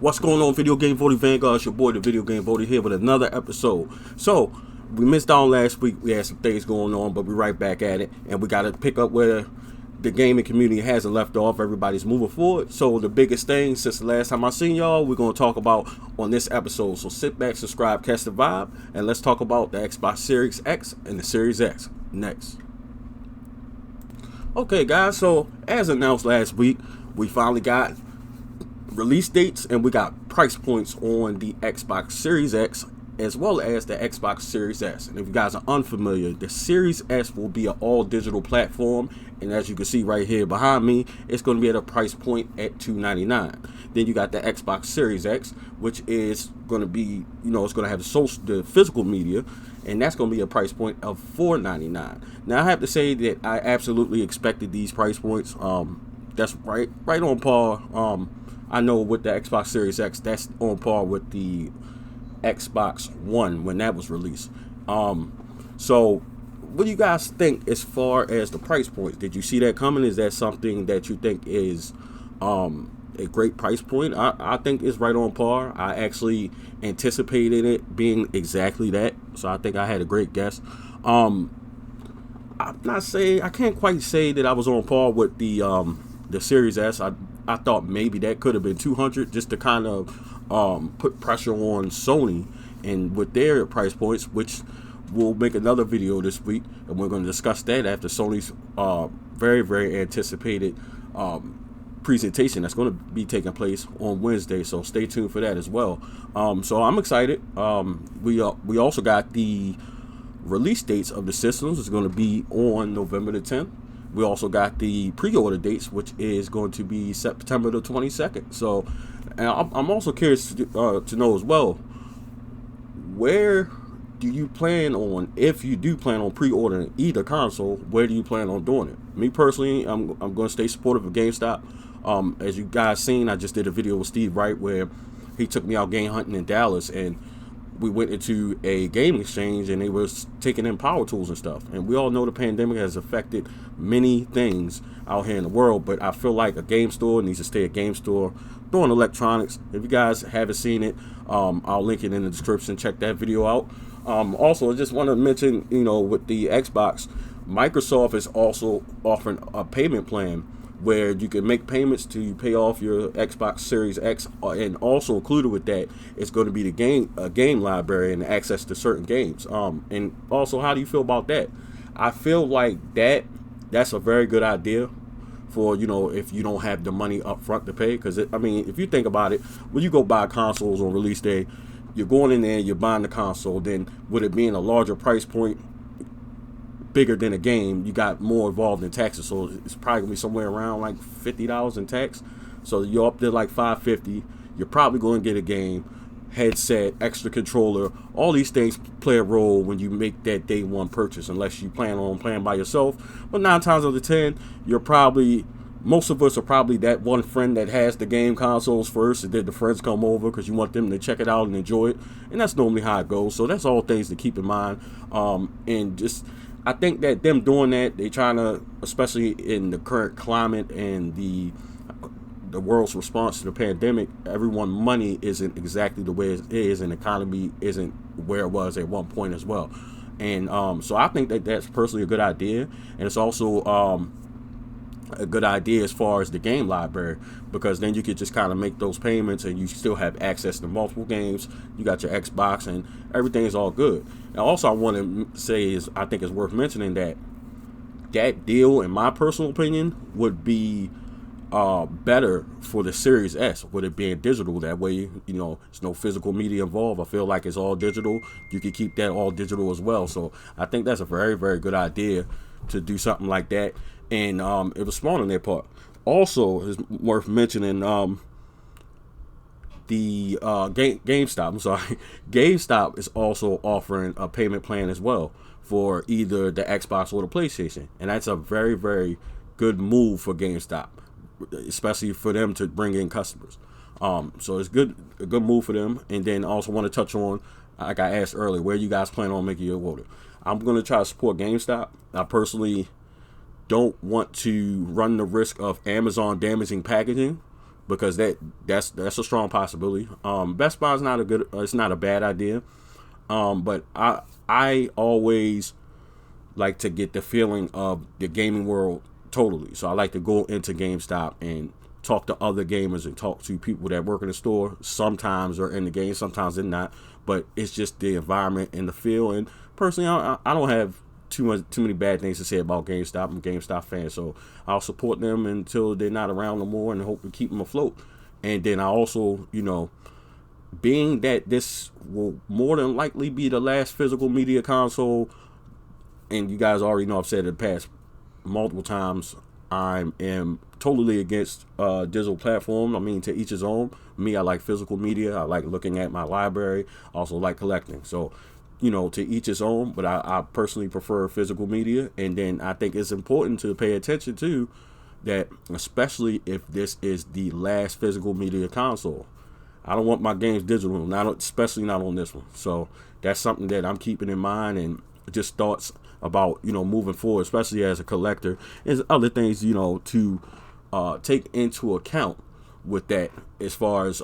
What's going on, Video Game Voting Vanguard? It's your boy, the Video Game Voting, here with another episode. So, we missed out last week. We had some things going on, but we're right back at it. And we got to pick up where the gaming community hasn't left off. Everybody's moving forward. So, the biggest thing since the last time I seen y'all, we're going to talk about on this episode. So, sit back, subscribe, catch the vibe, and let's talk about the Xbox Series X and the Series X next. Okay, guys, so as announced last week, we finally got release dates and we got price points on the Xbox Series X as well as the Xbox Series S. And if you guys are unfamiliar, the Series S will be an all digital platform, and as you can see right here behind me, it's going to be at a price point at $299. Then you got the Xbox Series X, which is going to be, it's going to have the physical media, and that's going to be a price point of $499. Now I have to say that I absolutely expected these price points. That's right on par. I know with the Xbox Series X, that's on par with the Xbox One when that was released. So what do you guys think as far as the price points? Did you see that coming? Is that something that you think is a great price point? I think it's right on par. I actually anticipated it being exactly that, so I think I had a great guess. I can't quite say that I was on par with the Series S. I thought maybe that could have been $200 just to kind of put pressure on Sony and with their price points, which we'll make another video this week, and we're going to discuss that after Sony's very, very anticipated presentation that's going to be taking place on Wednesday. So stay tuned for that as well. So I'm excited. We also got the release dates of the systems. It's going to be on November the 10th. We also got the pre-order dates, which is going to be September the 22nd. So I'm also curious to know as well, where do you plan on, if you do plan on pre-ordering either console, where do you plan on doing it? Me personally, I'm going to stay supportive of GameStop. As you guys seen, I just did a video with Steve Wright where he took me out game hunting in Dallas, and we went into a game exchange and they was taking in power tools and stuff. And we all know the pandemic has affected many things out here in the world, but I feel like a game store needs to stay a game store doing electronics. If you guys haven't seen it, I'll link it in the description. Check that video out. Also, I just want to mention, with the Xbox, Microsoft is also offering a payment plan where you can make payments to pay off your Xbox Series X, and also included with that it's going to be the game library and access to certain games. And also, how do you feel about that? I feel like that's a very good idea for, if you don't have the money up front to pay, because if you think about it, when you go buy consoles on release day, you're going in there, you're buying the console, then with it being a larger price point, bigger than a game, you got more involved in taxes, so it's probably gonna be somewhere around like $50 in tax. So you're up there like $550. You're probably going to get a game, headset, extra controller. All these things play a role when you make that day one purchase, unless you plan on playing by yourself. But 9 times out of 10, most of us are probably that one friend that has the game consoles first, and then the friends come over because you want them to check it out and enjoy it. And that's normally how it goes. So that's all things to keep in mind. I think that them doing that, they trying to, especially in the current climate and the world's response to the pandemic, everyone's money isn't exactly the way it is, and the economy isn't where it was at one point as well. And so I think that that's personally a good idea, and it's also a good idea as far as the game library, because then you could just kind of make those payments and you still have access to multiple games. You got your Xbox and everything is all good. And also I want to say I think it's worth mentioning that deal, in my personal opinion, would be better for the Series S with it being digital. That way, there's no physical media involved. I feel like it's all digital. You can keep that all digital as well. So I think that's a very, very good idea to do something like that. And it was smart on their part. Also, it's worth mentioning the GameStop. I'm sorry, GameStop is also offering a payment plan as well for either the Xbox or the PlayStation, and that's a very, very good move for GameStop, especially for them to bring in customers. So it's a good move for them. And then also want to touch on, like I asked earlier, where you guys plan on making your order. I'm going to try to support GameStop. I personally don't want to run the risk of Amazon damaging packaging because that's a strong possibility. Best Buy is not it's not a bad idea. But I always like to get the feeling of the gaming world totally. So I like to go into GameStop and talk to other gamers and talk to people that work in the store. Sometimes they're in the game, sometimes they're not. But it's just the environment and the feel. And personally, I don't have too many bad things to say about GameStop. I'm a GameStop fan, so I'll support them until they're not around no more, and hope to keep them afloat. And then I also, being that this will more than likely be the last physical media console, and you guys already know I've said it in the past multiple times, I am totally against digital platform. I mean, to each his own. Me, I like physical media. I like looking at my library. I also like collecting. So, to each his own. But I personally prefer physical media. And then I think it's important to pay attention to that, especially if this is the last physical media console. I don't want my games digital, especially not on this one. So that's something that I'm keeping in mind, and just thoughts about, moving forward, especially as a collector. There's other things, to take into account with that, as far as,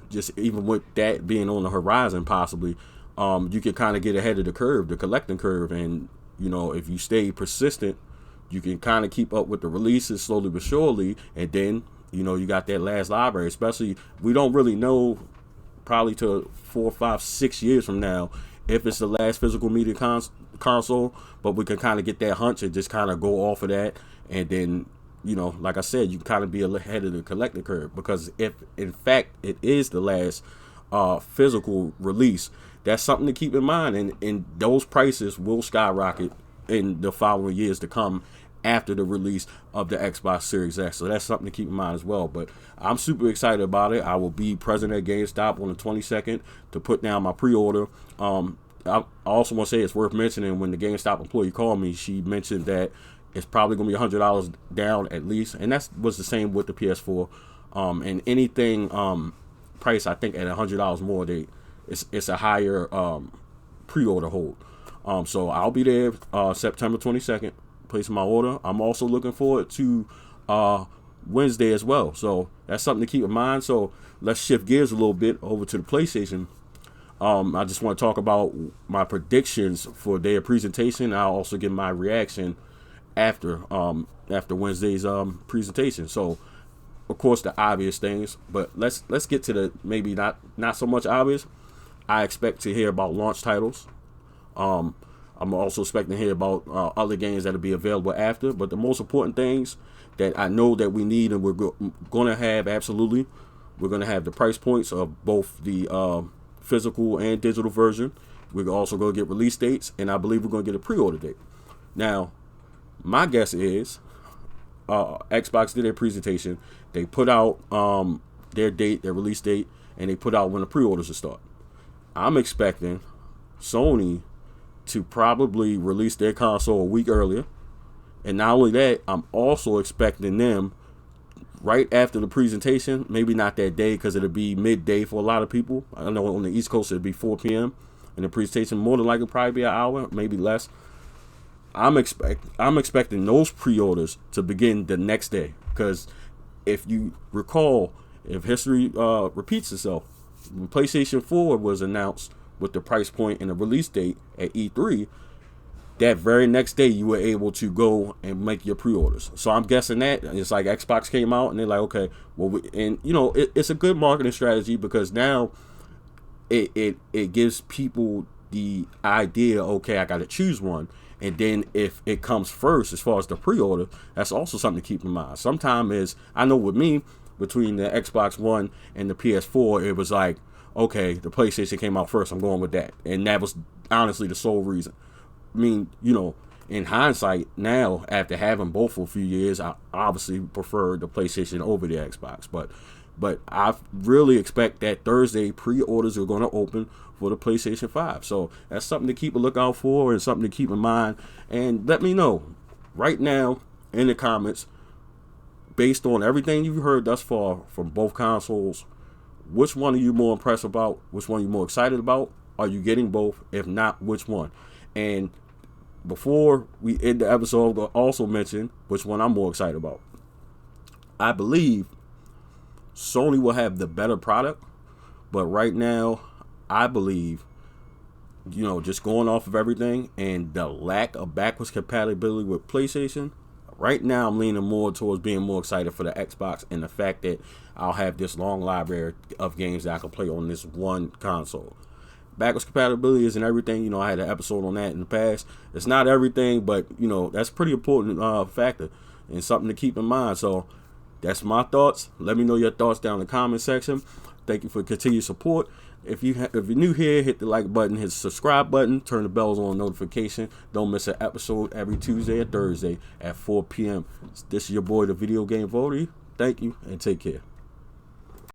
just even with that being on the horizon, possibly, you can kind of get ahead of the curve, the collecting curve. And, if you stay persistent, you can kind of keep up with the releases slowly but surely. And then, you got that last library, especially, we don't really know probably to 4, 5, 6 years from now if it's the last physical media console, but we can kind of get that hunch and just kind of go off of that. And then, like I said, you can kind of be ahead of the collector curve, because if in fact it is the last physical release, that's something to keep in mind. And those prices will skyrocket in the following years to come after the release of the Xbox Series X. So that's something to keep in mind as well. But I'm super excited about it. I will be present at GameStop on the 22nd to put down my pre-order. I also want to say it's worth mentioning, when the GameStop employee called me, she mentioned that it's probably going to be $100 down at least. And that was the same with the PS4. And anything price, I think, at $100 more, it's a higher pre-order hold. So I'll be there September 22nd, placing my order. I'm also looking forward to Wednesday as well. So that's something to keep in mind. So let's shift gears a little bit over to the PlayStation. I just want to talk about my predictions for their presentation. I'll also give my reaction after Wednesday's presentation. So, of course, the obvious things, but let's get to the maybe not so much obvious. I expect to hear about launch titles. I'm also expecting to hear about other games that'll be available after. But the most important things that I know that we need, and we're going to have, absolutely, we're going to have the price points of both the physical and digital version. We're also going to get release dates, and I believe we're going to get a pre-order date. Now, my guess is Xbox did their presentation. They put out their release date, and they put out when the pre-orders will start. I'm expecting Sony to probably release their console a week earlier. And not only that, I'm also expecting them right after the presentation, maybe not that day because it'll be midday for a lot of people. I know on the East Coast it'll be 4 p.m. and the presentation more than likely probably be an hour, maybe less. I'm expecting those pre-orders to begin the next day, because if you recall, if history repeats itself, when PlayStation 4 was announced with the price point and the release date at E3, that very next day you were able to go and make your pre-orders. So I'm guessing that it's like Xbox came out and they're like, okay, well, it's a good marketing strategy, because now it gives people the idea, okay, I got to choose one. And then if it comes first as far as the pre-order, that's also something to keep in mind. Sometimes I know with me, between the Xbox One and the PS4, it was like, okay, the PlayStation came out first, I'm going with that. And that was honestly the sole reason. I mean, in hindsight, now, after having both for a few years, I obviously prefer the PlayStation over the Xbox. But I really expect that Thursday pre-orders are going to open for the PlayStation 5. So that's something to keep a lookout for and something to keep in mind. And let me know right now in the comments, based on everything you've heard thus far from both consoles, which one are you more impressed about? Which one are you more excited about? Are you getting both? If not, which one? And before we end the episode, I'll also mention which one I'm more excited about. I believe Sony will have the better product, but right now, I believe, you know, just going off of everything and the lack of backwards compatibility with PlayStation, right now I'm leaning more towards being more excited for the Xbox and the fact that I'll have this long library of games that I can play on this one console. Backwards compatibility isn't everything. You know, I had an episode on that in the past. It's not everything, but, you know, that's a pretty important factor and something to keep in mind. So that's my thoughts. Let me know your thoughts down in the comment section. Thank you for continued support. If you're new here, hit the like button, hit the subscribe button, turn the bells on notification. Don't miss an episode every Tuesday or Thursday at 4 p.m. This is your boy, the Video Game VOTARY. Thank you and take care.